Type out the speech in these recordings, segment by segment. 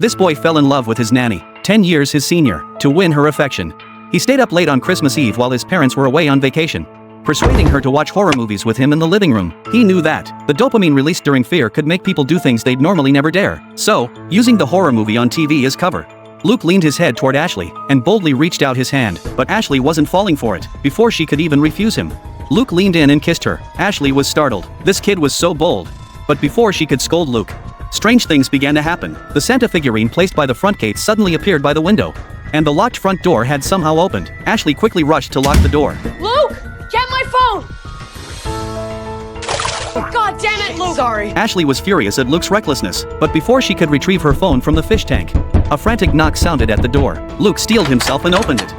This boy fell in love with his nanny, 10 years his senior, to win her affection. He stayed up late on Christmas Eve while his parents were away on vacation, persuading her to watch horror movies with him in the living room. He knew that the dopamine released during fear could make people do things they'd normally never dare. So, using the horror movie on TV as cover, Luke leaned his head toward Ashley and boldly reached out his hand, but Ashley wasn't falling for it before she could even refuse him. Luke leaned in and kissed her. Ashley was startled. This kid was so bold. But before she could scold Luke, strange things began to happen. The Santa figurine placed by the front gate suddenly appeared by the window, and the locked front door had somehow opened. Ashley quickly rushed to lock the door. Luke! Get my phone! God damn it, Luke! Sorry. Ashley was furious at Luke's recklessness, but before she could retrieve her phone from the fish tank, a frantic knock sounded at the door. Luke steeled himself and opened it.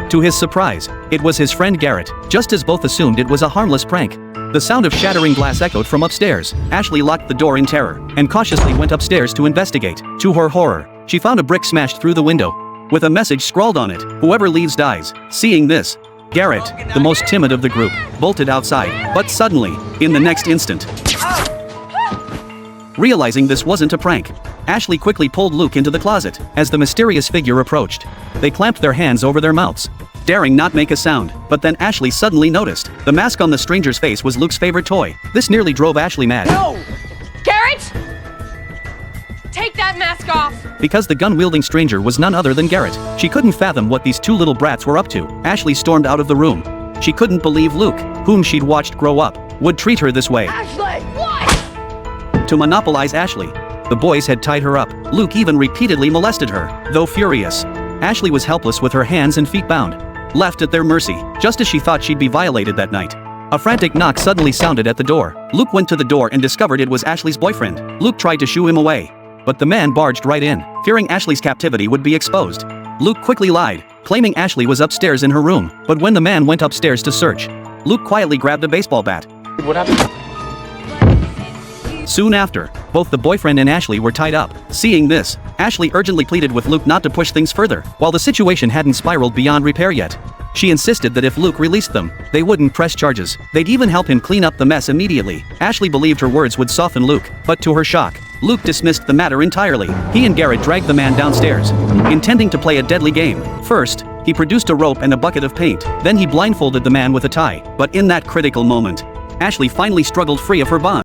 To his surprise, it was his friend Garrett, just as both assumed it was a harmless prank. The sound of shattering glass echoed from upstairs. Ashley locked the door in terror and cautiously went upstairs to investigate. To her horror, she found a brick smashed through the window, with a message scrawled on it: "Whoever leaves dies." Seeing this, Garrett, the most timid of the group, bolted outside, but suddenly, in the next instant, realizing this wasn't a prank, Ashley quickly pulled Luke into the closet. As the mysterious figure approached, they clamped their hands over their mouths, daring not make a sound. But then Ashley suddenly noticed the mask on the stranger's face was Luke's favorite toy. This nearly drove Ashley mad. No! Garrett! Take that mask off! Because the gun-wielding stranger was none other than Garrett, she couldn't fathom what these two little brats were up to. Ashley stormed out of the room. She couldn't believe Luke, whom she'd watched grow up, would treat her this way. Ashley! What? To monopolize Ashley, the boys had tied her up. Luke even repeatedly molested her. Though furious, Ashley was helpless with her hands and feet bound, left at their mercy. Just as she thought she'd be violated that night, a frantic knock suddenly sounded at the door. Luke went to the door and discovered it was Ashley's boyfriend. Luke tried to shoo him away, but the man barged right in. Fearing Ashley's captivity would be exposed, Luke quickly lied, claiming Ashley was upstairs in her room. But when the man went upstairs to search, Luke quietly grabbed a baseball bat. What happened? Soon after, both the boyfriend and Ashley were tied up. Seeing this, Ashley urgently pleaded with Luke not to push things further. While the situation hadn't spiraled beyond repair yet, she insisted that if Luke released them, they wouldn't press charges. They'd even help him clean up the mess immediately. Ashley believed her words would soften Luke, but to her shock, Luke dismissed the matter entirely. He and Garrett dragged the man downstairs, intending to play a deadly game. First, he produced a rope and a bucket of paint. Then he blindfolded the man with a tie. But in that critical moment, Ashley finally struggled free of her bond.